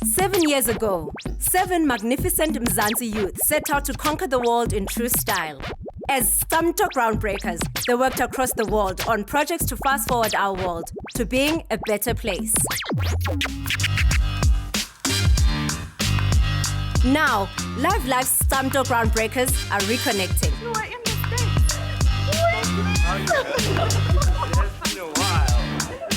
"7 years ago, 7 magnificent Mzansi youths set out to conquer the world in true style. As Scamto Groundbreakers, they worked across the world on projects to fast forward our world to being a better place. Now, Life's Scamto Groundbreakers are reconnecting. You are in the States.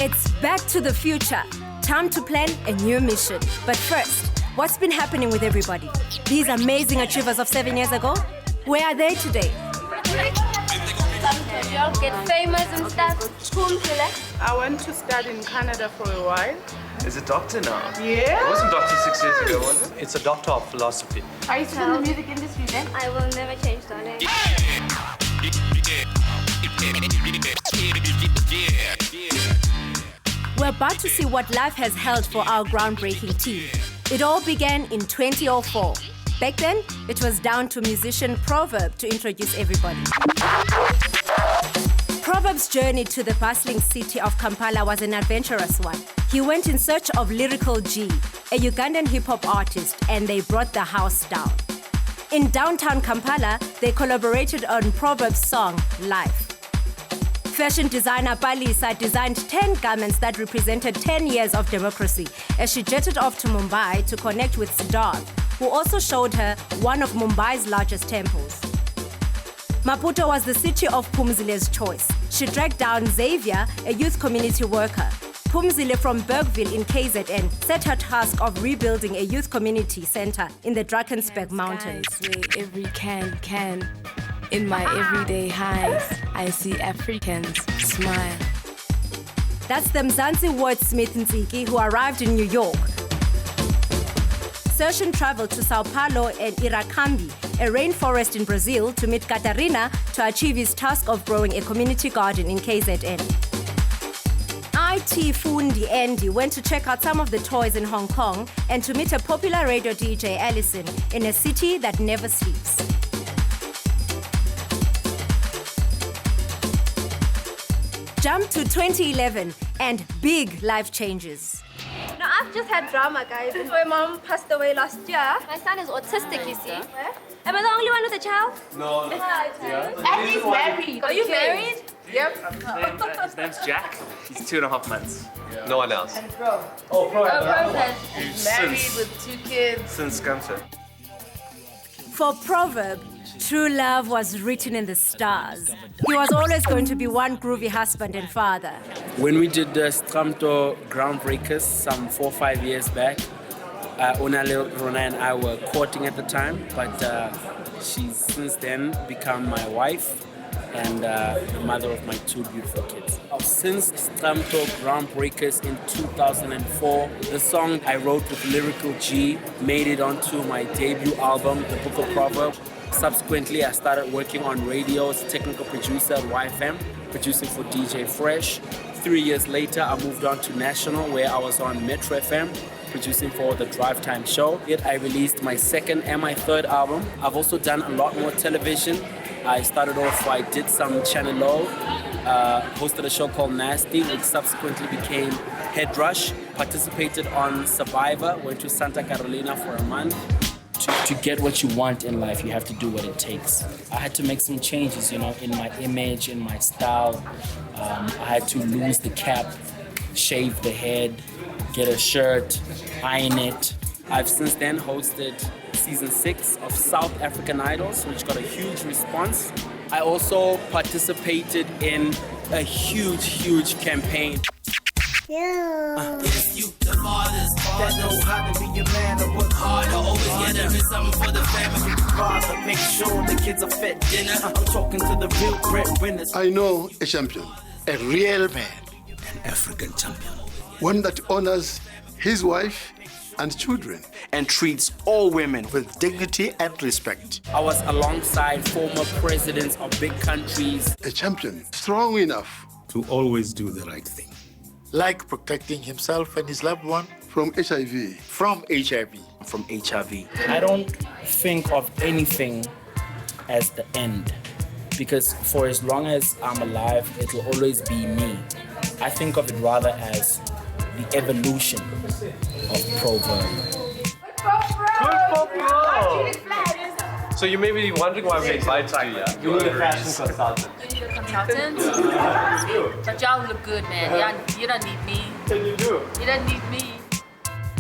It's back to the future. Time to plan a new mission. But first, what's been happening with everybody? These amazing achievers of 7 years ago? Where are they today? Y'all get famous and stuff. I went to study in Canada for a while. Is a doctor now? Yeah. It wasn't doctor 6 years ago, was it? It's a doctor of philosophy. Are you still in the music industry then? I will never change the name. We're about to see what life has held for our groundbreaking team. It all began in 2004. Back then, it was down to musician Proverb to introduce everybody. Proverb's journey to the bustling city of Kampala was an adventurous one. He went in search of Lyrical G, a Ugandan hip-hop artist, and they brought the house down. In downtown Kampala, they collaborated on Proverb's song, Life. Fashion designer Palisa designed 10 garments that represented 10 years of democracy as she jetted off to Mumbai to connect with Siddharth, who also showed her one of Mumbai's largest temples. Maputo was the city of Phumzile's choice. She dragged down Xavier, a youth community worker. Phumzile from Bergville in KZN set her task of rebuilding a youth community center in the Drakensberg Mountains. Where every can. In my everyday highs, I see Africans smile. That's the Mzansi wordsmith Ntsiki, who arrived in New York. Session traveled to Sao Paulo and Irakambi, a rainforest in Brazil, to meet Katarina to achieve his task of growing a community garden in KZN. IT Fundi Andy went to check out some of the toys in Hong Kong and to meet a popular radio DJ, Allison, in a city that never sleeps. Jump to 2011 and big life changes. No, I've just had drama, guys. My mom passed away last year. My son is autistic, you see. Am I the only one with a child? No. And he's married. Are you married? Yep. His name's Jack. He's 2.5 months. No one else. And Pro. Oh, Pro. He's married with 2 kids. Since Scamto. For Proverb, true love was written in the stars. He was always going to be one groovy husband and father. When we did the Scamto Groundbreakers some 4 or 5 years back, Rona and I were courting at the time, but she's since then become my wife and the mother of my 2 beautiful kids. Since Scamto Groundbreakers in 2004, the song I wrote with Lyrical G made it onto my debut album, The Book of Proverbs. Subsequently, I started working on radio as a technical producer at YFM, producing for DJ Fresh. 3 years later, I moved on to National, where I was on Metro FM, producing for the Drive Time show. Yet I released my 2nd and my 3rd album. I've also done a lot more television. I started off, I did some Channel O, hosted a show called Nasty, which subsequently became Head Rush, participated on Survivor, went to Santa Carolina for a month. To get what you want in life, you have to do what it takes. I had to make some changes, in my image, in my style. I had to lose the cap, shave the head, get a shirt, iron it. I've since then hosted season 6 of South African Idols, which got a huge response. I also participated in a huge campaign. It's you, the fathers that know how to be a man and work hard. I always get there is something for the family. Father, make sure the kids are fed dinner. I'm talking to the real breadwinners. I know a champion, a real man, An African champion. one that honors his wife and children and treats all women with dignity and respect. I was alongside former presidents of big countries. a champion strong enough to always do the right thing. Like protecting himself and his loved one from HIV. from HIV. From HIV. I don't think of anything as the end, because for as long as I'm alive, it will always be me. I think of it rather as the evolution of Proverb. So you may be wondering why we invited you, yeah? You need a fashion consultant. You need a consultant? But y'all look good, man. You don't need me. You do. You don't need me.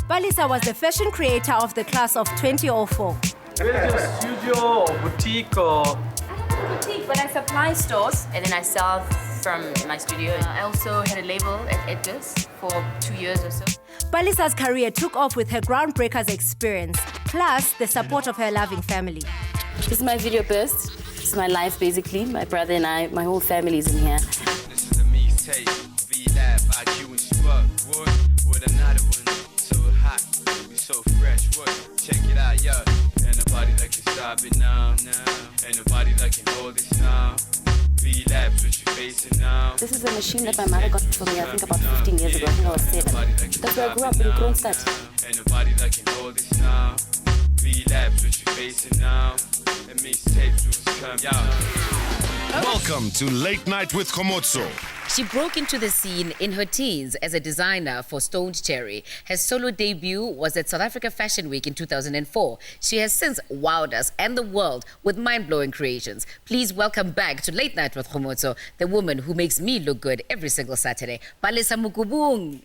Palisa was the fashion creator of the class of 2004. Where's your studio or boutique or? I don't have a boutique, but I supply stores and then I sell from my studio. I also had a label at Edgar's for 2 years or so. Palisa's career took off with her Groundbreakers experience, plus the support of her loving family. This is my video burst. This is my life, basically. My brother and I, my whole family is in here. This is a mixtape. V-Lab, IQ and Spark. What? With another one. So hot. We so fresh. What? Check it out, yo. Ain't nobody that can stop it now. Ain't nobody that can hold this now. V-Labs, what you facing now. This is a machine that my mother got for me, I think about 15 years ago. I think I was 7. That's where I grew up in Kronstadt. Ain't nobody that can hold this now. V-Labs, what you facing now. And mixtapes will come, yo. Welcome to Late Night with Khomotso. She broke into the scene in her teens as a designer for Stoned Cherry. Her solo debut was at South Africa Fashion Week in 2004. She has since wowed us and the world with mind-blowing creations. Please welcome back to Late Night with Khomotso, the woman who makes me look good every single Saturday, Palisa Mukubung.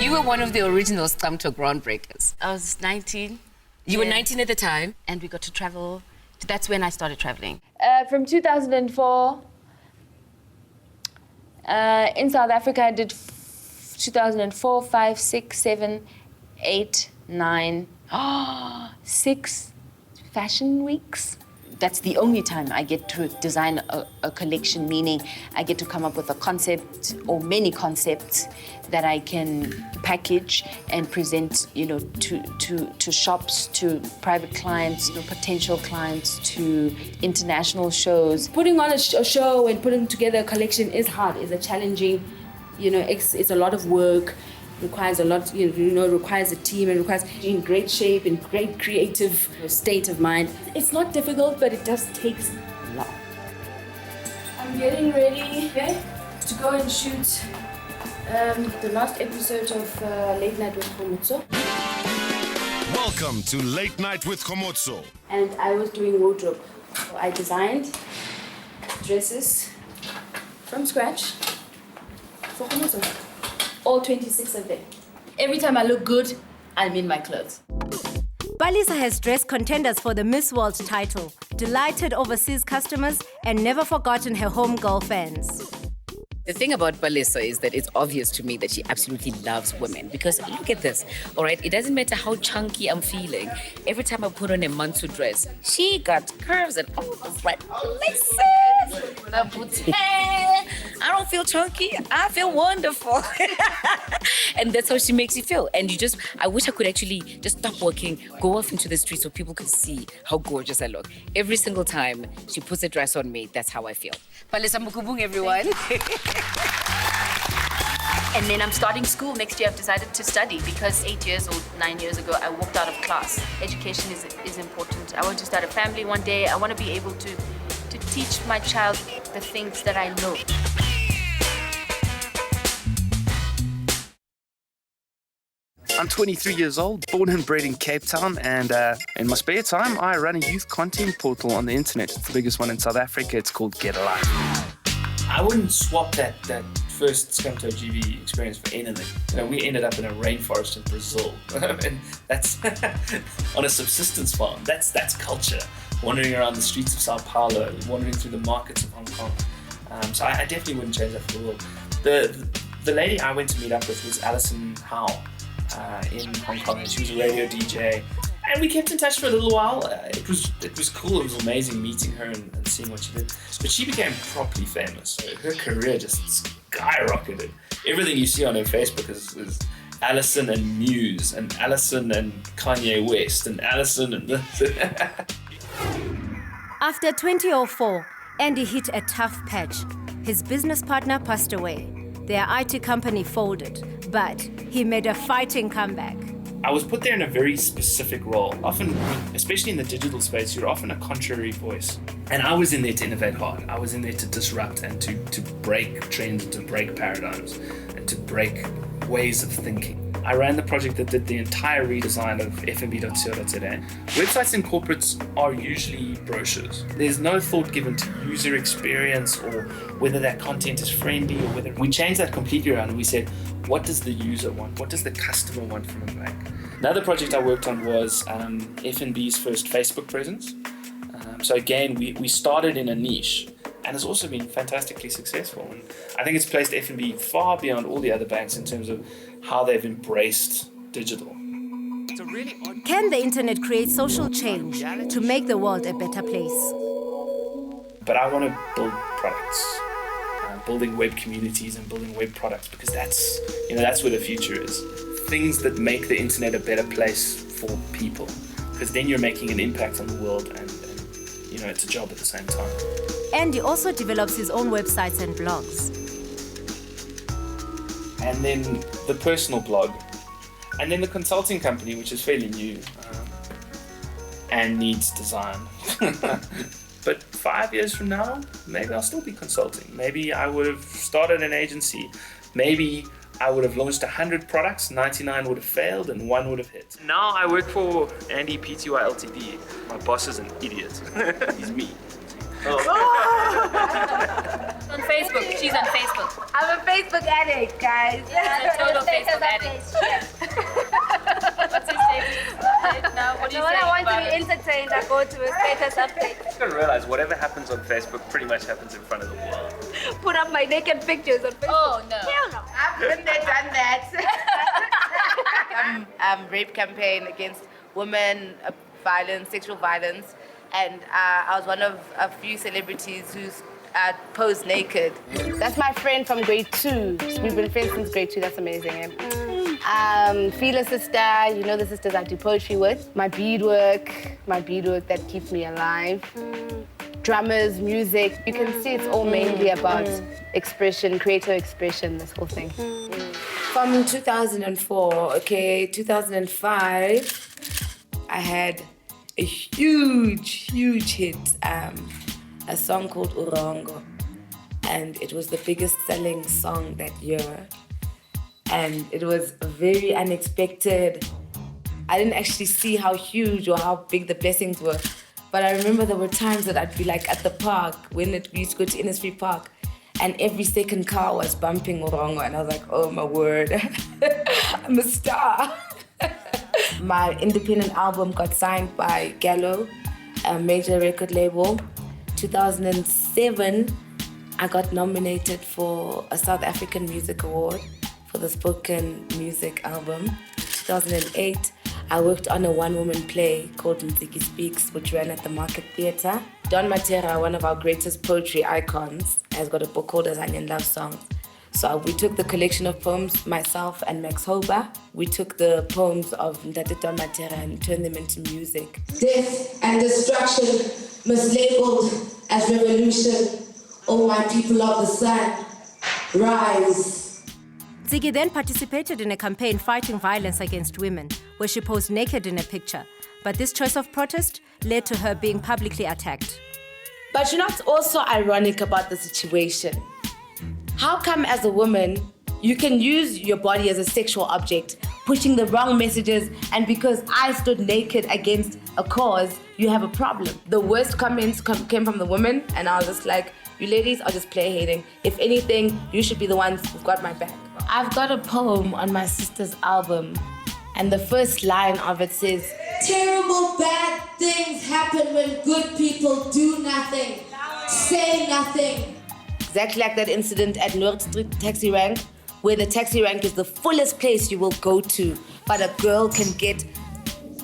You were one of the original Scamto Groundbreakers. I was 19. You were 19 at the time? And we got to travel. That's when I started traveling. From 2004, in South Africa, I did 2004, 5, 6, 7, 8, 9, 6 fashion weeks. That's the only time I get to design a collection, meaning I get to come up with a concept or many concepts that I can package and present, to shops, to private clients, potential clients, to international shows. Putting on a show and putting together a collection is hard. It's a challenging, it's a lot of work. Requires a lot, requires a team and requires in great shape and great creative state of mind. It's not difficult, but it just takes long. I'm getting ready to go and shoot the last episode of Late Night with Khomotso. Welcome to Late Night with Khomotso. And I was doing wardrobe. So I designed dresses from scratch for Khomotso. All 26 of them. Every time I look good, I'm in my clothes. Palisa has dressed contenders for the Miss World title, delighted overseas customers, and never forgotten her home girl fans. The thing about Palisa is that it's obvious to me that she absolutely loves women, because look at this, all right? It doesn't matter how chunky I'm feeling. Every time I put on a Mansu dress, she got curves and all those like laces, the boutique. I don't feel chunky, I feel wonderful. And that's how she makes you feel. And I wish I could actually just stop working, go off into the street so people could see how gorgeous I look. Every single time she puts a dress on me, that's how I feel. Palisa Mukubung, everyone. And then I'm starting school next year. I've decided to study because 8 years or 9 years ago, I walked out of class. Education is important. I want to start a family one day. I want to be able to teach my child the things that I know. I'm 23 years old, born and bred in Cape Town, and in my spare time, I run a youth content portal on the internet. It's the biggest one in South Africa. It's called Get Alive. I wouldn't swap that first Scamto GV experience for anything. We ended up in a rainforest in Brazil, and that's on a subsistence farm. That's culture. Wandering around the streets of Sao Paulo, wandering through the markets of Hong Kong. So I definitely wouldn't change that for the world. The lady I went to meet up with was Alison Howe in Hong Kong, and she was a radio DJ. And we kept in touch for a little while. It was cool. It was amazing meeting her and seeing what she did. But she became properly famous. Her career just skyrocketed. Everything you see on her Facebook is Alison and Muse, and Alison and Kanye West, and Alison and After 2004, Andy hit a tough patch. His business partner passed away. Their IT company folded, but he made a fighting comeback. I was put there in a very specific role. Often, especially in the digital space, you're often a contrary voice. And I was in there to innovate hard. I was in there to disrupt and to break trends, and to break paradigms, and to break ways of thinking. I ran the project that did the entire redesign of fnb.co.za. Websites and corporates are usually brochures. There's no thought given to user experience or whether that content is friendly or whether... We changed that completely around and we said, what does the user want? What does the customer want from a bank? Another project I worked on was FNB's first Facebook presence. So again, we started in a niche and it's also been fantastically successful. And I think it's placed FNB far beyond all the other banks in terms of how they've embraced digital. Can the internet create social change to make the world a better place? But I want to build products, building web communities and building web products, because that's where the future is. Things that make the internet a better place for people, because then you're making an impact on the world and it's a job at the same time. And he also develops his own websites and blogs. And then the personal blog. And then the consulting company, which is fairly new and needs design. But 5 years from now, maybe I'll still be consulting. Maybe I would have started an agency. Maybe I would have launched 100 products, 99 would have failed and 1 would have hit. Now I work for Andy Pty Ltd. My boss is an idiot. He's me. On Facebook. She's on Facebook. I'm a Facebook addict, guys. Yeah, a total Facebook addict. What's his status now? What do you When say I want about to be it? entertained, I go to a status update. You gotta realize whatever happens on Facebook pretty much happens in front of the world. Put up my naked pictures on Facebook. Oh no. Hell no. I've been there, done that. Rape campaign against women, violence, sexual violence. And I was one of a few celebrities who's posed naked. That's my friend from grade 2. We've been friends since grade 2. That's amazing. Fila sister, you know the sisters I do poetry with. My beadwork that keeps me alive. Drummers, music. You can see it's all mainly about expression, creative expression, this whole thing. From 2004, 2005, I had a huge hit, a song called Urongo, and it was the biggest selling song that year, and it was very unexpected. I didn't actually see how huge or how big the blessings were, but I remember there were times that I'd be like at the park when we used to go to Innisfree Park, and every second car was bumping Urongo, and I was like, oh my word, I'm a star. My independent album got signed by Gallo, a major record label. 2007, I got nominated for a South African Music Award for the spoken music album. 2008, I worked on a one-woman play called Mziki Speaks, which ran at the Market Theatre. Don Matera, one of our greatest poetry icons, has got a book called Azanian Love Songs. So we took the collection of poems, myself and Max Hoba. We took the poems of Ndate Don Matera and turned them into music. Death and destruction mislabeled as revolution. Oh, my people of the sun, rise. Ziggy then participated in a campaign fighting violence against women, where she posed naked in a picture. But this choice of protest led to her being publicly attacked. But you know what's also ironic about the situation? How come as a woman, you can use your body as a sexual object, pushing the wrong messages, and because I stood naked against a cause, you have a problem? The worst comments came from the women, and I was just like, you ladies are just play hating. If anything, you should be the ones who've got my back. I've got a poem on my sister's album, and the first line of it says, Terrible bad things happen when good people do nothing, say nothing. Exactly like that incident at Noord Street taxi rank, where the taxi rank is the fullest place you will go to, but a girl can get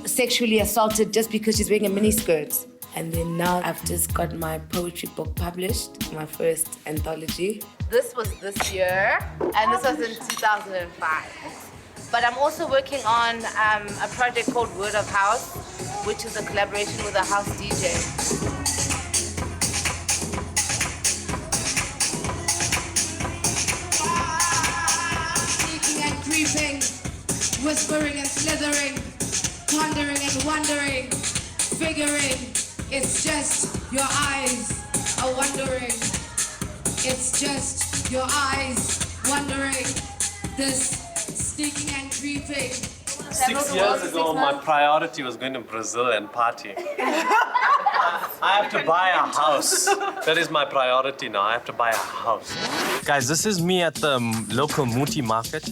sexually assaulted just because she's wearing a miniskirt. And then now I've just got my poetry book published, my first anthology. This was this year, and this was in 2005. But I'm also working on a project called Word of House, which is a collaboration with a house DJ. Creeping, whispering and slithering, pondering and wondering, figuring it's just your eyes are wondering. It's just your eyes wondering. This sneaking and creeping. 6 years ago, my priority was going to Brazil and partying. I have to buy a house. That is my priority now. I have to buy a house. Guys, this is me at the local Muti market,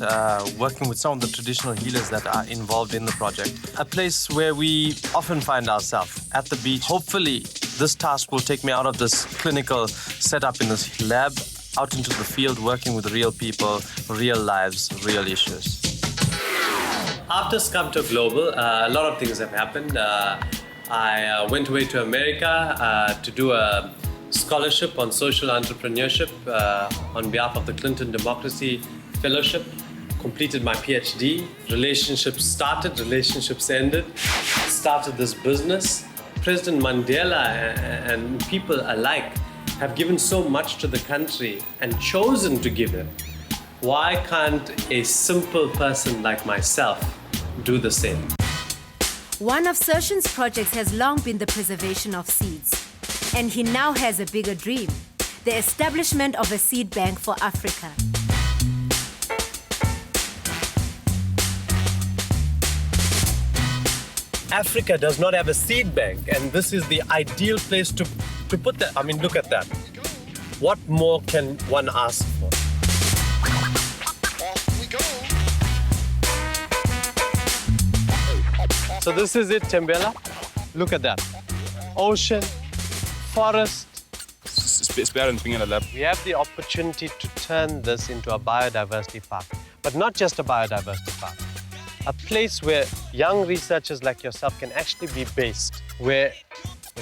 working with some of the traditional healers that are involved in the project. A place where we often find ourselves, at the beach. Hopefully, this task will take me out of this clinical setup in this lab, out into the field, working with real people, real lives, real issues. After Scamto Global, a lot of things have happened. I went away to America to do a scholarship on social entrepreneurship on behalf of the Clinton Democracy Fellowship. Completed my PhD. Relationships started, relationships ended. Started this business. President Mandela and people alike have given so much to the country and chosen to give it. Why can't a simple person like myself do the same? One of Sershin's projects has long been the preservation of seeds. And he now has a bigger dream, the establishment of a seed bank for Africa. Africa does not have a seed bank, and this is the ideal place to put that. I mean, look at that. What more can one ask for? So this is it, Tembela. Look at that. Ocean, forest. It's better than being in a lab. We have the opportunity to turn this into a biodiversity park. But not just a biodiversity park. A place where young researchers like yourself can actually be based, where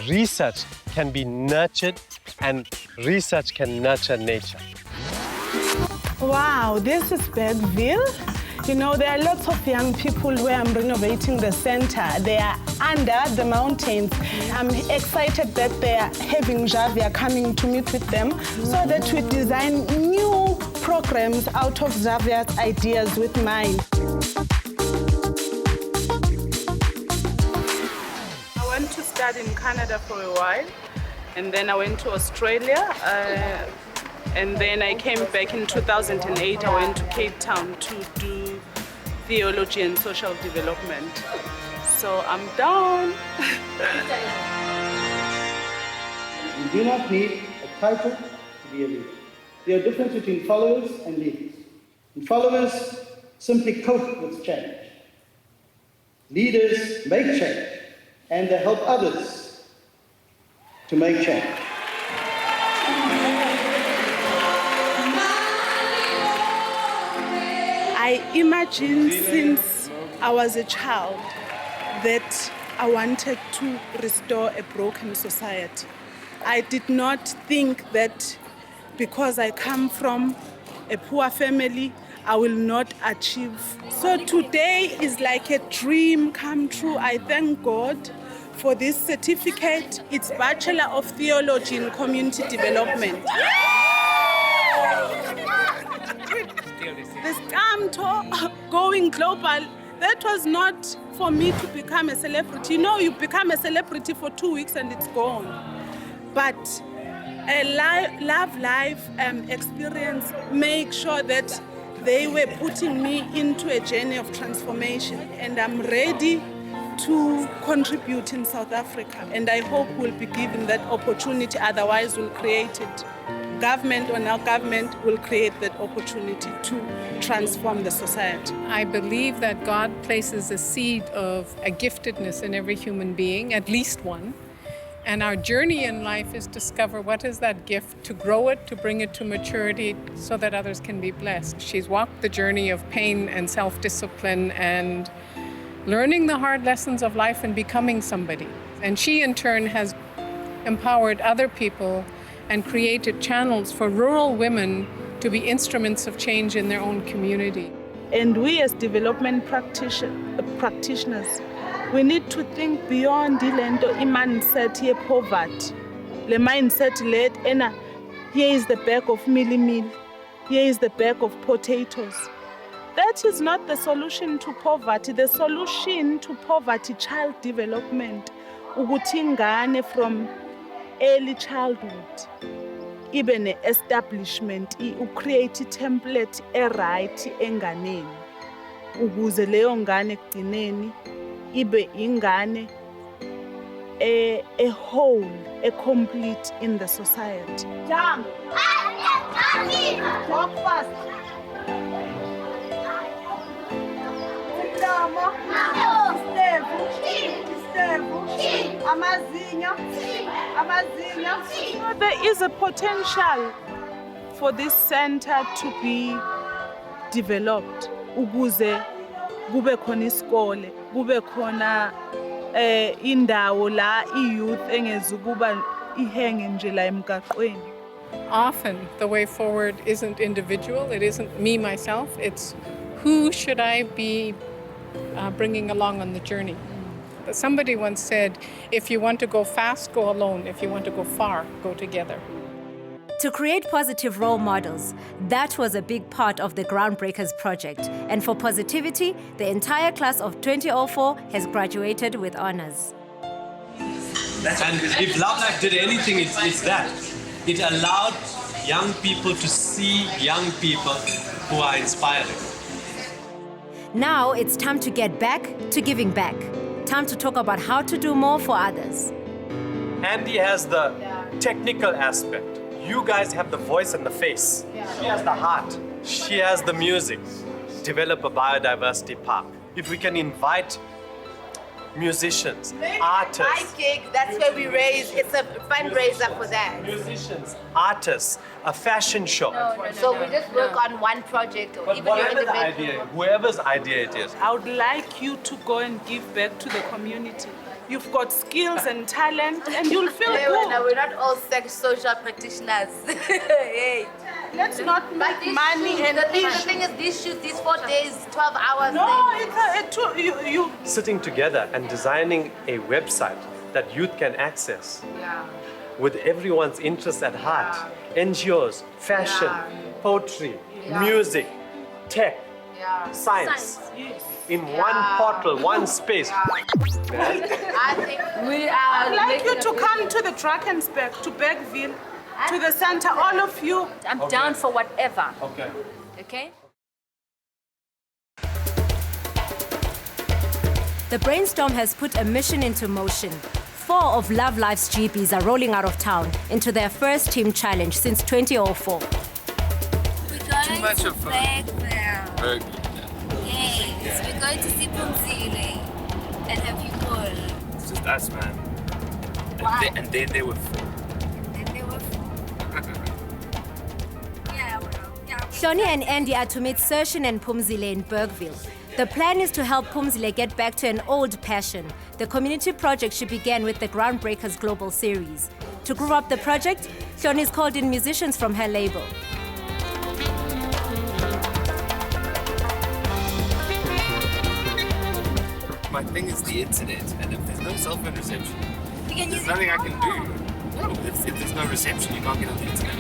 research can be nurtured and research can nurture nature. Wow, this is Bergville. You know, there are lots of young people where I'm renovating the center. They are under the mountains. I'm excited that they are having Xavier coming to meet with them so that we design new programs out of Xavier's ideas with mine. I went to study in Canada for a while, and then I went to Australia. And then I came back in 2008. I went to Cape Town to do theology and social development. So I'm done. You do not need a title to be a leader. There are differences between followers and leaders. And followers simply cope with change. Leaders make change, and they help others to make change. I imagined since I was a child that I wanted to restore a broken society. I did not think that because I come from a poor family, I will not achieve. So today is like a dream come true. I thank God for this certificate. It's Bachelor of Theology in Community Development. The Scamto going global, that was not for me to become a celebrity. You know, you become a celebrity for 2 weeks and it's gone. But a love life experience make sure that they were putting me into a journey of transformation, and I'm ready to contribute in South Africa, and I hope we'll be given that opportunity, otherwise we'll create it. Government or now government will create that opportunity to transform the society. I believe that God places a seed of a giftedness in every human being, at least one. And our journey in life is to discover what is that gift, to grow it, to bring it to maturity so that others can be blessed. She's walked the journey of pain and self-discipline and learning the hard lessons of life and becoming somebody. And she in turn has empowered other people and created channels for rural women to be instruments of change in their own community. And we as development practitioners, we need to think beyond the mindset of poverty. The mindset led, here is the bag of meal, here is the bag of potatoes. That is not the solution to poverty. The solution to poverty, child development, ukuthi ingane from early childhood ibe ne-establishment, ucreate i-template e-right enganeni ukuze leyo ngane ekugcineni ibe ingane a whole, a complete in the society. Jump! Walk fast! There is a potential for this center to be developed. Ukuze kube khona isikole, kube khona indawo la i-youth engezukuba ihenge nje la emgaqweni. Often the way forward isn't individual, it isn't me, myself, it's who should I be bringing along on the journey. Somebody once said, if you want to go fast, go alone. If you want to go far, go together. To create positive role models, that was a big part of the Groundbreakers project. And for positivity, the entire class of 2004 has graduated with honors. And if Love Life did anything, it's that. It allowed young people to see young people who are inspiring. Now it's time to get back to giving back. Time to talk about how to do more for others. Andy has the technical aspect. You guys have the voice and the face. She has the heart. She has the music. Develop a biodiversity park. If we can invite musicians, artists. My gig, that's where we raise, it's a fundraiser for that. Musicians, artists, a fashion show. So we just work on one project or But even your whatever the individual. idea, whoever's idea it is. I would like you to go and give back to the community. You've got skills and talent, and you'll feel Hey, good. no, we're not all social practitioners. Hey. Let's not make money and the thing is, these shoots, these 4 days, 12 hours. No, you. Sitting together and designing a website that youth can access with everyone's interests at heart. NGOs, fashion, poetry, music, tech, science. In one portal, one space. I think we are. I'd like you to come to the Drakensberg, to Bergville, to the center, all of you. I'm down for whatever. Okay. Okay? The brainstorm has put a mission into motion. 4 of Love Life's GPs are rolling out of town into their first team challenge since 2004. Too much of fun. Bergville. Yes, we're going to see Pumzile and have you all. It's just us, man. Why? And then they were full. Shoni and Andy are to meet Sershin and Pumzile in Bergville. The plan is to help Pumzile get back to an old passion, the community project she began with the Groundbreakers Global Series. To grow up the project, Shoni's called in musicians from her label. My thing is the internet, and if there's no cell phone reception, there's nothing I can do. If there's no reception, you can't get on the internet.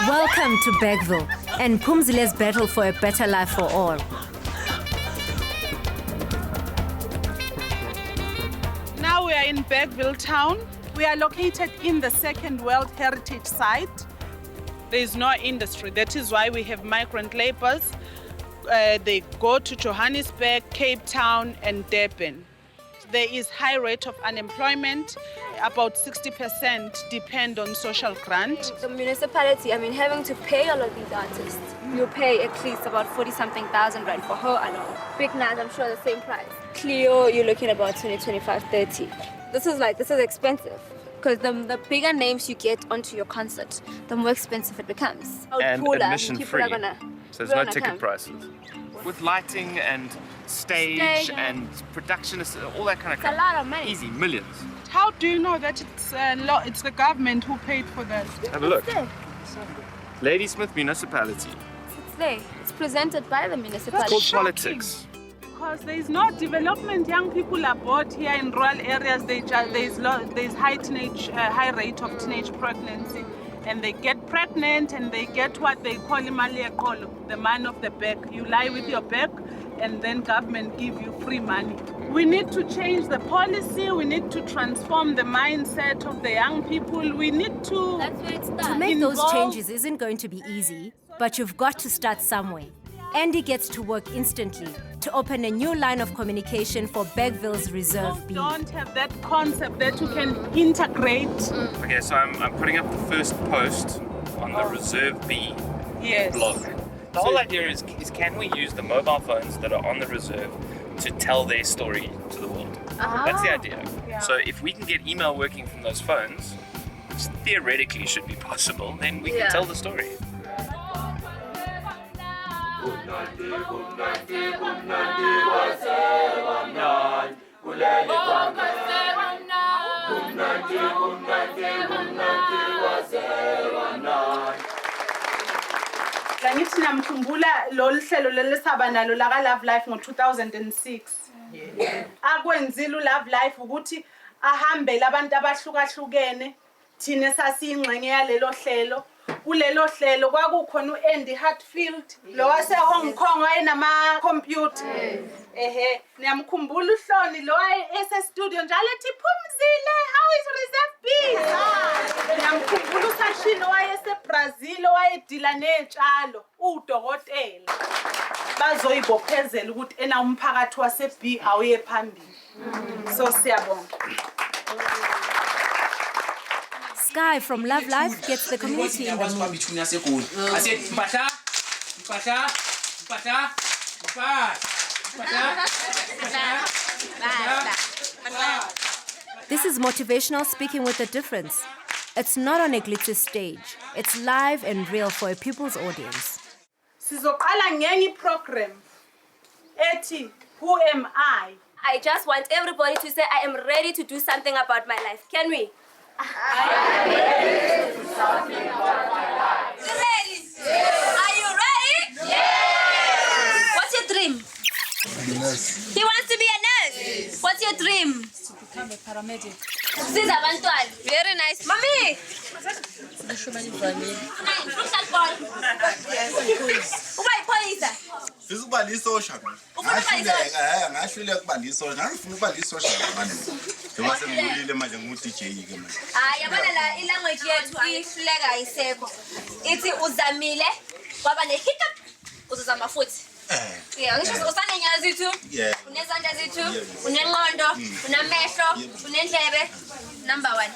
Welcome to Bergville and Pumzile's battle for a better life for all. Now we are in Bergville town. We are located in the Second World Heritage Site. There is no industry. That is why we have migrant laborers. They go to Johannesburg, Cape Town, and Durban. There is high rate of unemployment. About 60% depend on social grant. The municipality, having to pay all of these artists, you pay at least about 40-something thousand rand for her alone. Big Nas, I'm sure the same price. Cleo, you're looking about 20, 25, 30. This is expensive. Because the bigger names you get onto your concert, the more expensive it becomes. And admission free. So there's no ticket come. prices. With lighting and stage and production, all that kind of It's a lot of money. Easy, millions. How do you know that it's the government who paid for that? Have a look. It's there. Ladysmith Municipality. It's there. It's presented by the municipality. It's called politics. Because there is no development. Young people are bored here in rural areas. There's high rate of teenage pregnancy. And they get pregnant and they get what they call the man of the back. You lie with your back and then government give you free money. We need to change the policy. We need to transform the mindset of the young people. We need to... That's where it starts. To make those changes isn't going to be easy, but you've got to start somewhere. Andy gets to work instantly to open a new line of communication for Bergville's Reserve B. Don't have that concept that you can integrate. Okay, so I'm putting up the first post on the Reserve B blog. The whole idea is can we use the mobile phones that are on the reserve to tell their story to the world? That's the idea. Yeah. So if we can get email working from those phones, which theoretically should be possible, then we can tell the story. Ngithi namkhumbula lolu hlelo lelisaba nalo la Love Life ngo-2006. Akwenzile uLove Life ukuthi ahambe labantu abahlukahlukene thina sasiyingxenye yalelo hlelo. Kulelo hlelo kwakukhona uAndy Hadfield lo wase Hong Kong wayenama computer. Niyamkhumbula uHloni lo ese studio njalo ethi Phumzile, how is Reserve B? Niyamkhumbula uSashino wayese Brazil wayedila netshalo udokotela. Bazoyibophezela ukuthi ena umphakathi wase B awuye phambili. So siyabonga. Sky from Love Life gets the community in the mood. I said, Mpasha. This is motivational speaking with a difference. It's not on a glitzy stage. It's live and real for a people's audience. Sizoqala ngenye program ethi Who Am I? I just want everybody to say I am ready to do something about my life. Can we? I am ready to do something about my life. You ready? Yes. Are you ready? Yes. What's your dream? Nurse. He wants to be a nurse. Yes. What's your dream? To become a paramedic. Very nice. Mommy! Ithi uzamile kwaba nehiccup uzozama futhi. Yeah, ngisho usanenyawo zithu, unezandla zithu, unengqondo, unamehlo, unendlebe. Number 1.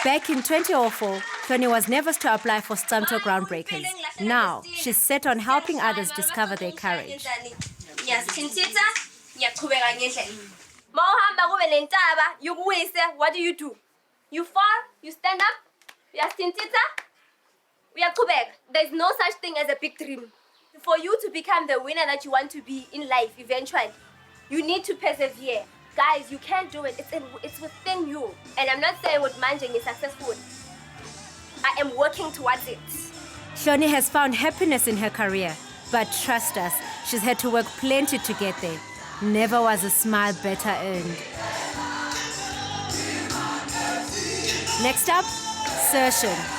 Back in 2004, Tony was nervous to apply for Scamto Groundbreakers. Now, she's set on helping others discover their courage. Ngiyasithintitha, ngiyaqhubeka ngendlela. Mawuhamba kube lentaba, yukuwise, what do? You fall, you stand up, uyasithintitha, uyaqhubeka. There's no such thing as a big dream. For you to become the winner that you want to be in life eventually, you need to persevere. Guys, you can't do it. It's within you. And I'm not saying with managing is successful. I am working towards it. Shoni has found happiness in her career, but trust us, she's had to work plenty to get there. Never was a smile better earned. Next up, Sershin.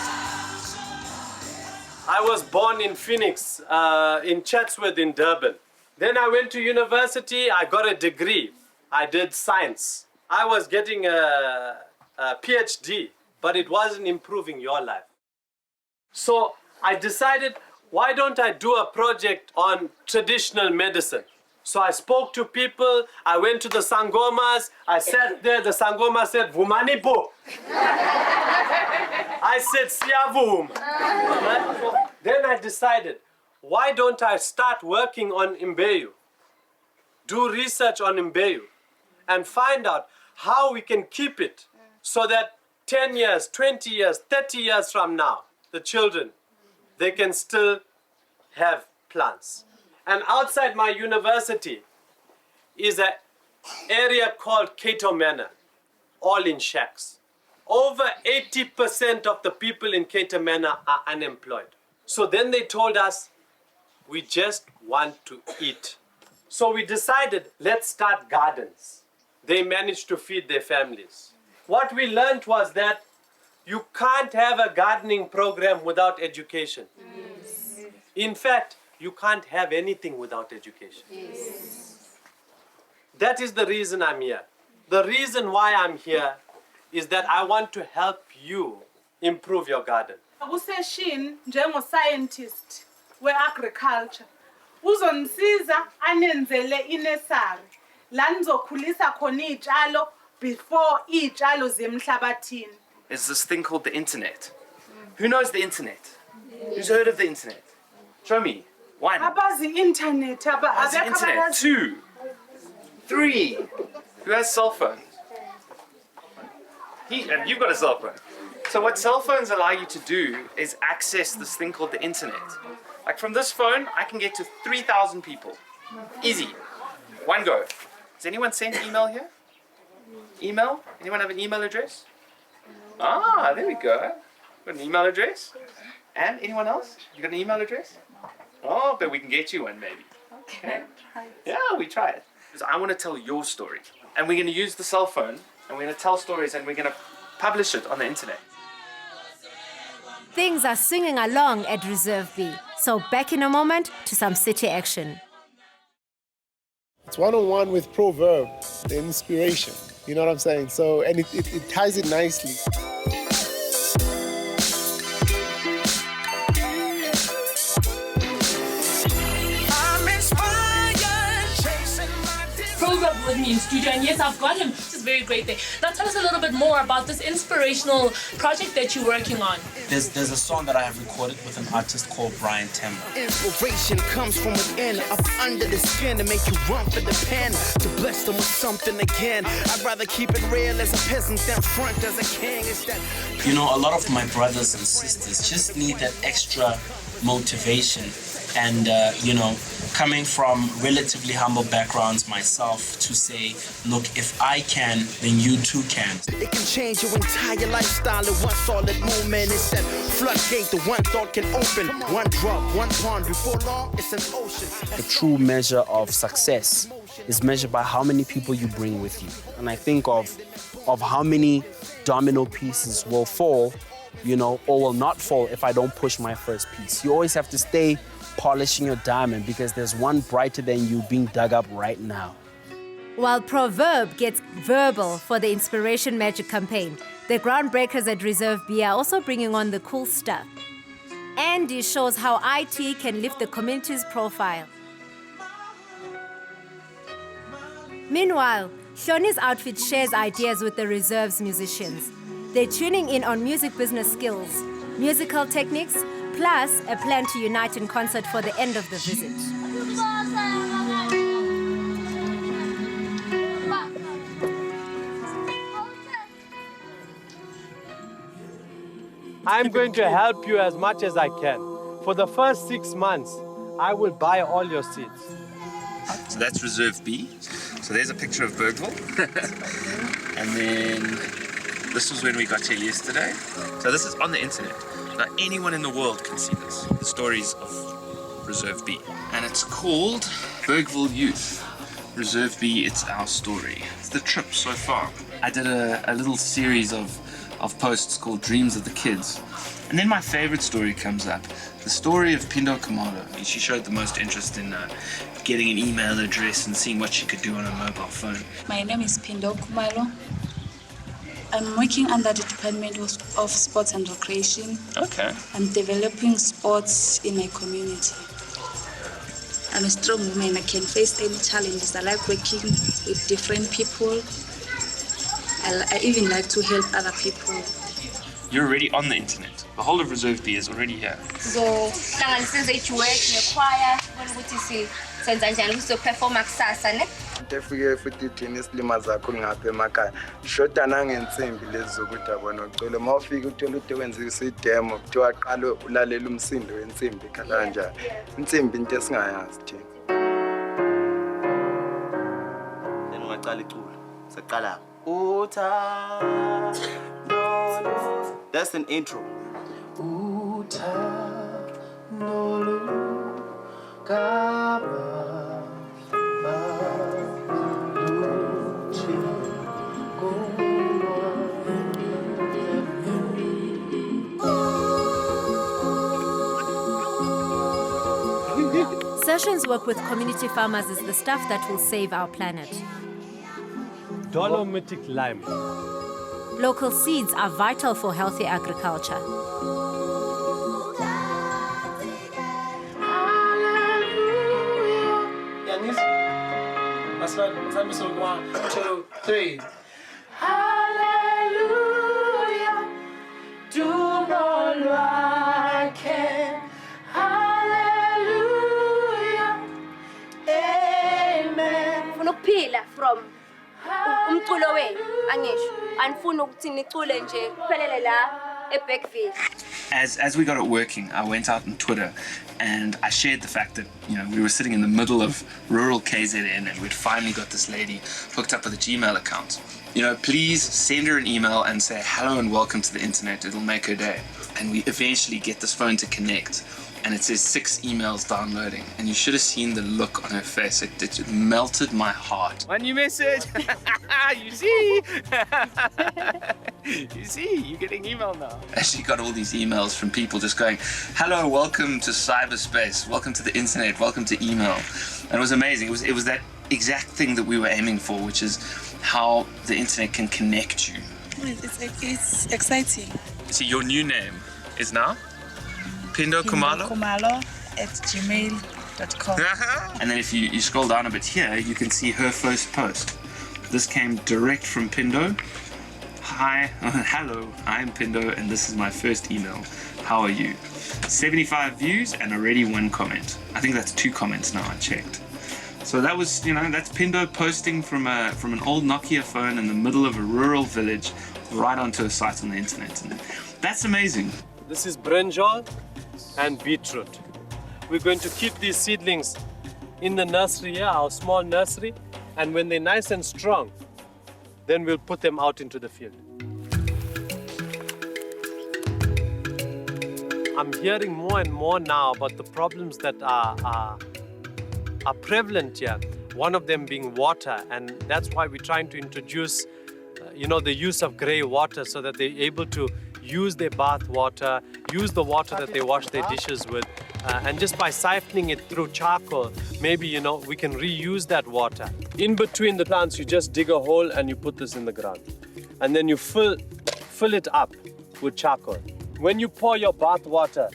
I was born in Phoenix, in Chatsworth in Durban. Then I went to university, I got a degree. I did science. I was getting a PhD, but it wasn't improving your life. So I decided, why don't I do a project on traditional medicine? So I spoke to people, I went to the Sangomas, I sat there, the Sangoma said, Vumanipo. I said, Siyavum. Then I decided, why don't I start working on Mbeyu? Do research on Mbeyu and find out how we can keep it so that 10 years, 20 years, 30 years from now, the children, they can still have plants. And outside my university is an area called Cato Manor, all in shacks. Over 80% of the people in Cato Manor are unemployed. So then they told us, we just want to eat. So we decided, let's start gardens. They managed to feed their families. What we learned was that you can't have a gardening program without education. Yes. In fact, you can't have anything without education. Yes. That is the reason I'm here. The reason why I'm here is that I want to help you improve your garden. Kuseshin njengo-scientist we-agriculture uzonisiza anenzele inesari la nizokhulisa khona iy'tshalo before iy'tshalo zemhlabathini. There's this thing called the internet. Who knows the internet? Who's heard of the internet? Show me. One. Abazi internet. What's the internet? 2. 3. Who has cell phones? You've got a cell phone. So what cell phones allow you to do is access this thing called the internet. Like from this phone, I can get to 3,000 people. Easy. One go. Does anyone send email here? Email? Anyone have an email address? Ah, there we go. Got an email address? And anyone else? You got an email address? Oh, but we can get you one maybe. Okay. Yeah, we try it. Because I want to tell your story. And we're going to use the cell phone and we're going to tell stories and we're going to publish it on the internet. Things are swinging along at Reserve B. So back in a moment to some city action. It's one-on-one with Proverb, the inspiration. You know what I'm saying? So, and it ties it nicely. Proverb with me in studio, and yes, I've got him, which is very great there. Now tell us a little bit more about this inspirational project that you're working on. There's a song that I have recorded with an artist called Brian Temba. Inspiration comes from within, up under the skin to make you run for the pen, to bless them with something again. I'd rather keep it real as a peasant than front as a king. It's that. You know, a lot of my brothers and sisters just need that extra motivation. And, you know, coming from relatively humble backgrounds myself to say, look, if I can, then you too can. It can change your entire lifestyle in one solid movement. It's that floodgate, the one thought can open. One drop, one pond, before long, it's an ocean. The true measure of success is measured by how many people you bring with you. And I think of how many domino pieces will fall, you know, or will not fall if I don't push my first piece. You always have to stay polishing your diamond because there's one brighter than you being dug up right now. While Proverb gets verbal for the Inspiration Magic campaign, the Groundbreakers at Reserve B are also bringing on the cool stuff. Andy shows how IT can lift the community's profile. Meanwhile, Shoni's outfit shares ideas with the Reserve's musicians. They're tuning in on music business skills, musical techniques, plus a plan to unite in concert for the end of the visit. I'm going to help you as much as I can. For the first 6 months, I will buy all your seeds. So that's Reserve B. So there's a picture of Bergville. And then this was when we got here yesterday. So this is on the internet. Now anyone in the world can see this. The stories of Reserve B. And it's called Bergville Youth. Reserve B, it's our story. It's the trip so far. I did a little series of posts called Dreams of the Kids. And then my favorite story comes up. The story of Pindo Kamalo. She showed the most interest in getting an email address and seeing what she could do on a mobile phone. My name is Pindo Kumalo. I'm working under the Department of Sports and Recreation. Okay. I'm developing sports in my community. I'm a strong woman. I can face any challenges. I like working with different people. I even like to help other people. You're already on the internet. The whole of Reserve B is already here. So, since you work in a choir, what you see, since you perform kusasa, Ndefike futhi thina isilimaza kakhulu ngapha emakhaya. Shoda nangensimbi lezi zokuthi abona ucela mawufika uthola ukuthi wenza idemo kuthiwa qala ulalela umsindo wensimbi khala kanjani. Insimbi into esingayazi thina. Then ungaqala iculo. Saqala. That's an intro. Sessions work with community farmers is the stuff that will save our planet. dolomitic lime. Local seeds are vital for healthy agriculture. That's right. Time is 1, 2, 3. Hallelujah. Do not like it. Hallelujah. Amen. Ufuna ukuphila from umculo wenu angisho anifuna ukuthi nicule nje kuphelele la eBergville. As we got it working, I went out on Twitter and I shared the fact that, you know, we were sitting in the middle of rural KZN and we'd finally got this lady hooked up with a Gmail account. You know, please send her an email and say hello and welcome to the internet. It'll make her day. And we eventually get this phone to connect and it says 6 emails downloading. And you should have seen the look on her face. It melted my heart. One new message. You see? You see, you're getting email now. And she got all these emails from people just going, hello, welcome to cyberspace, welcome to the internet, welcome to email. And it was amazing. It was that exact thing that we were aiming for, which is how the internet can connect you. It's exciting. See, your new name is now Pindo Khumalo? Khumalo@gmail.com. And then if you scroll down a bit here, you can see her first post. This came direct from Pindo. Hi, hello, I'm Pindo, and this is my first email. How are you? 75 views and already 1 comment. I think that's 2 comments now, I checked. So that was, you know, that's Pindo posting from an old Nokia phone in the middle of a rural village right onto a site on the internet. And that's amazing. This is brinjal and beetroot. We're going to keep these seedlings in the nursery here, our small nursery, and when they're nice and strong, then we'll put them out into the field. I'm hearing more and more now about the problems that are prevalent here. One of them being water, and that's why we're trying to introduce, the use of grey water so that they're able to use their bath water, use the water that they wash their dishes with, and just by siphoning it through charcoal, maybe, we can reuse that water. In between the plants, you just dig a hole and you put this in the ground. And then you fill it up with charcoal. When you pour your bath water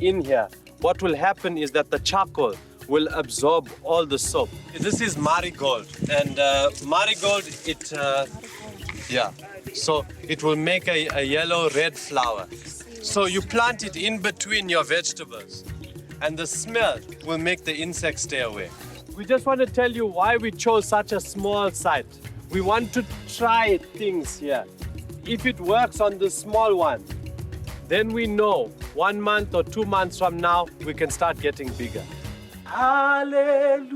in here, what will happen is that the charcoal will absorb all the soap. This is marigold, and marigold, so it will make a yellow-red flower. So you plant it in between your vegetables, and the smell will make the insects stay away. We just want to tell you why we chose such a small site. We want to try things here. If it works on the small one, then we know 1 month or 2 months from now, we can start getting bigger. Hallelujah.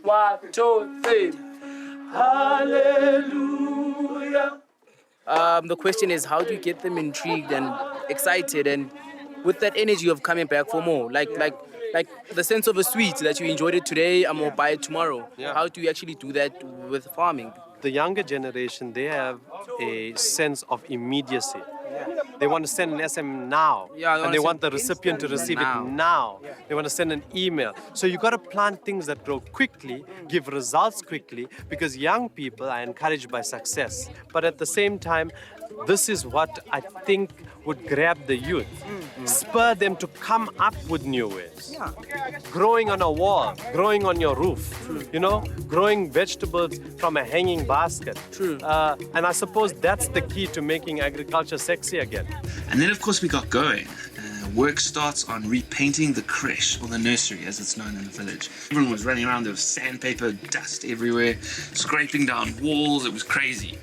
1, 2, 3. Hallelujah. The question is, how do you get them intrigued and excited and with that energy of coming back for more? Like the sense of a sweet that you enjoyed it today, I'm gonna buy it tomorrow. Yeah. How do you actually do that with farming? The younger generation, they have a sense of immediacy. They want to send an SM now, and they want the recipient to receive it now. They want to send an email. So you got to plant things that grow quickly, give results quickly, because young people are encouraged by success. But at the same time, this is what I think would grab the youth, spur them to come up with new ways. Growing on a wall, growing on your roof, growing vegetables from a hanging basket. And I suppose that's the key to making agriculture sexy again. And then, of course, we got going. Work starts on repainting the creche, or the nursery as it's known in the village. Everyone was running around, there was sandpaper, dust everywhere, scraping down walls, it was crazy.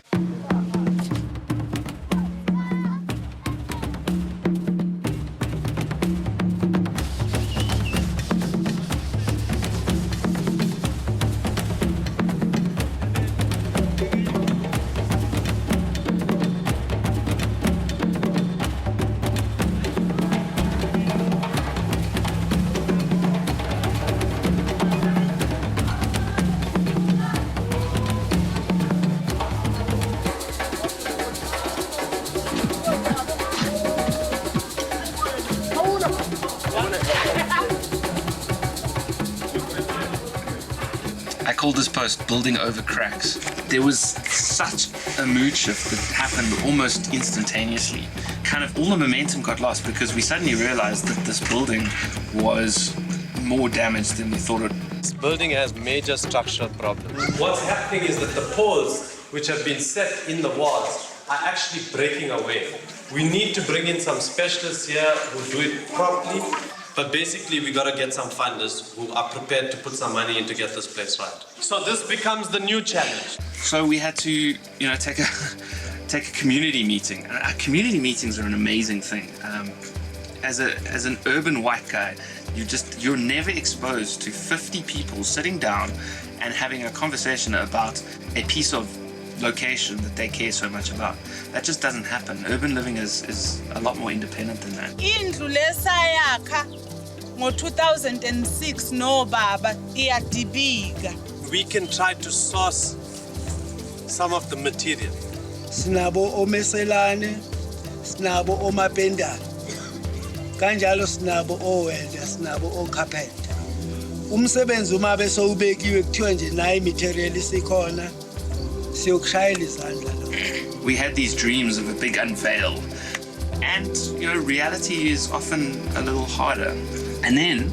called this post Building Over Cracks. There was such a mood shift that happened almost instantaneously. Kind of all the momentum got lost because we suddenly realized that this building was more damaged than we thought it. This building has major structural problems. What's happening is that the poles which have been set in the walls are actually breaking away. We need to bring in some specialists here who do it properly, but basically we got to get some funders who are prepared to put some money in to get this place right. So this becomes the new challenge. So we had to, take a community meeting. Our community meetings are an amazing thing. As an urban white guy, you're never exposed to 50 people sitting down and having a conversation about a piece of location that they care so much about. That just doesn't happen. Urban living is a lot more independent than that. Indlu lesayakha ngo-2006 no baba iyadibika. We can try to source some of the material. Sinabo omeselane, sinabo omapenda. Kanjalo sinabo owelda, sinabo ocarpenter. Umsebenzi uma bese ubekiwe kuthiwa nje nayi material isikhona. We had these dreams of a big unveil, and reality is often a little harder. And then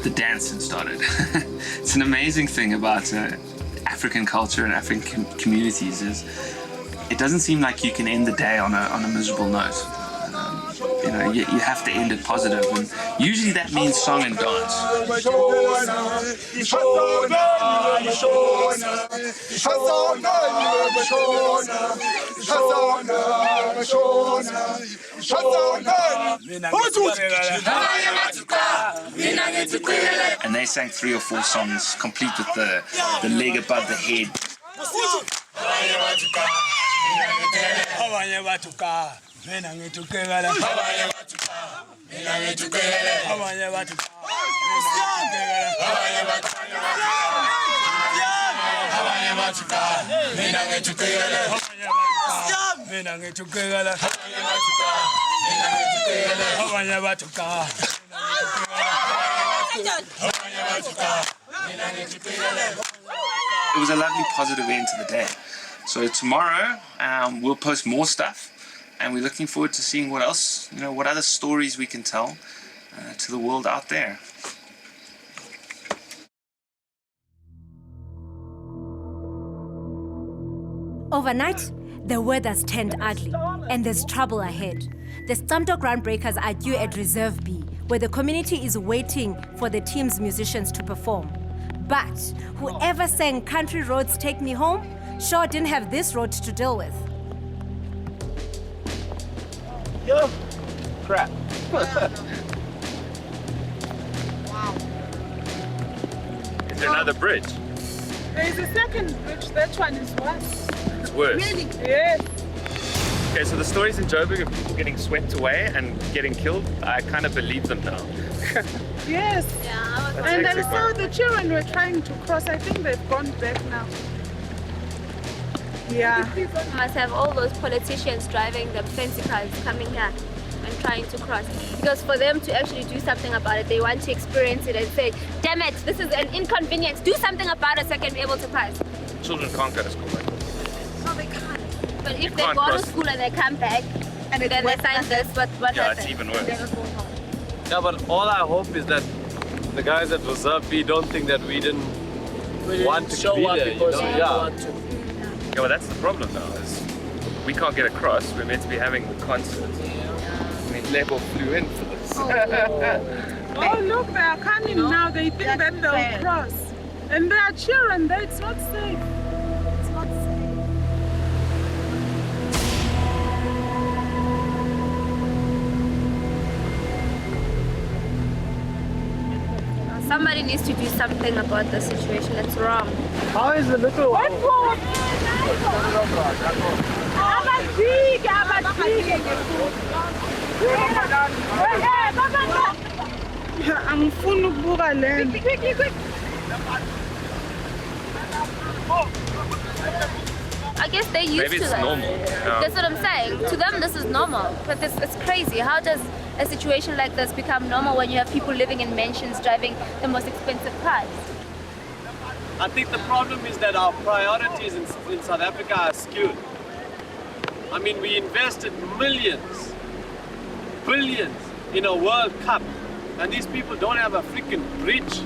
the dancing started. It's an amazing thing about African culture and African communities is it doesn't seem like you can end the day on a miserable note. You have to end it positive, and usually that means song and dance. And they sang 3 or 4 songs, complete with the leg above the head. It was a lovely positive end to the day. So tomorrow we'll post more stuff, and we're looking forward to seeing what else, what other stories we can tell to the world out there. Overnight, the weather's turned ugly, and there's trouble ahead. The Scamto Groundbreakers are due at Reserve B, where the community is waiting for the team's musicians to perform. But whoever sang Country Roads Take Me Home sure didn't have this road to deal with. Yo, crap. Wow. Is there another bridge? There is a second bridge. That one is worse. It's worse? Really? Yes. Okay, so the stories in Joburg of people getting swept away and getting killed, I kind of believe them now. Yes. Yeah, and I saw the children were trying to cross. I think they've gone back now. Yeah. You must have all those politicians driving the fancy cars coming here and trying to cross. Because for them to actually do something about it, they want to experience it and say, damn it, this is an inconvenience. Do something about it so I can be able to pass. Children can't go to school like this. No, they can't. But if they go to school and they come back, and then they sign this, what yeah, happens? it's even worse. They don't go home. Yeah, but all I hope is that the guys at Reserve B don't think that we didn't want to show be up there. because we Yeah. want to. Yeah, well, that's the problem now. Is we can't get across. We're meant to be having the concert. I mean, Lebo flew in for this. Oh, look, they are coming now. They think that they'll cross. And there are children there. It's not safe. It's not safe. Somebody needs to do something about the situation. It's wrong. How is the little one? Angifuni ukubuka lento. I guess they're used Maybe to it's that. normal. Yeah. That's what I'm saying. To them, this is normal. But it's crazy. How does a situation like this become normal when you have people living in mansions driving the most expensive cars? I think the problem is that our priorities in South Africa are skewed. I mean, we invested millions, billions in a World Cup, and these people don't have a freaking bridge.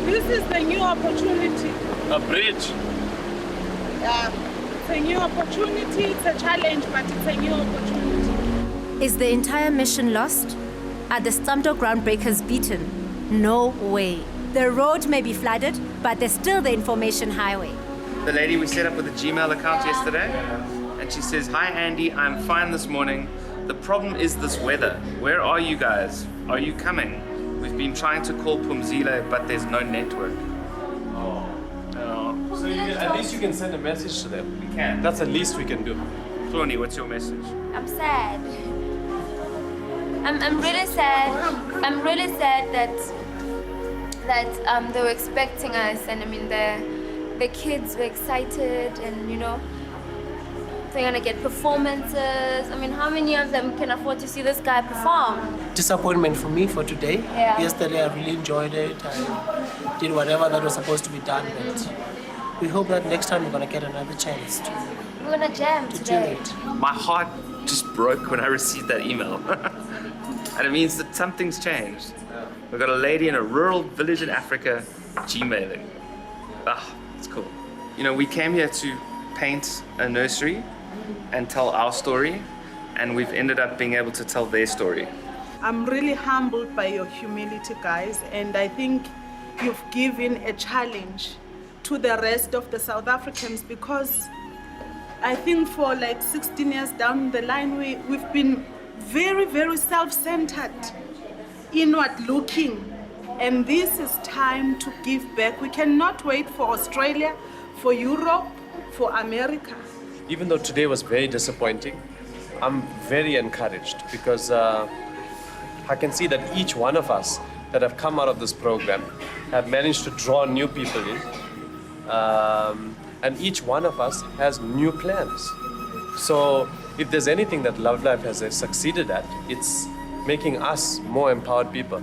This is the new opportunity. A bridge. It's a new opportunity, it's a challenge, but it's a new opportunity. Is the entire mission lost? Are the Scamto Groundbreakers beaten? No way. The road may be flooded, but there's still the information highway. The lady we set up with a Gmail account yesterday, and she says, "Hi Andy, I'm fine this morning. The problem is this weather. Where are you guys? Are you coming? We've been trying to call Pumzile, but there's no network." So at least you can send a message to them. We can. That's the least we can do. Tony, what's your message? I'm sad. I'm really sad. I'm really sad that they were expecting us, and I mean the kids were excited, and you know they're gonna get performances. I mean, how many of them can afford to see this guy perform? Disappointment for me for today. Yeah. Yesterday I really enjoyed it. I did whatever that was supposed to be done, but we hope that next time we're gonna get another chance to We're gonna jam do today. it. My heart just broke when I received that email. And it means that something's changed. We've got a lady in a rural village in Africa Gmailing. It's cool. You know, we came here to paint a nursery and tell our story, and we've ended up being able to tell their story. I'm really humbled by your humility, guys, and I think you've given a challenge to the rest of the South Africans, because I think for like 16 years down the line, we've been very, very self-centered, inward-looking, and this is time to give back. We cannot wait for Australia, for Europe, for America. Even though today was very disappointing, I'm very encouraged because I can see that each one of us that have come out of this program have managed to draw new people in. And each one of us has new plans. So if there's anything that Love Life has succeeded at, it's making us more empowered people.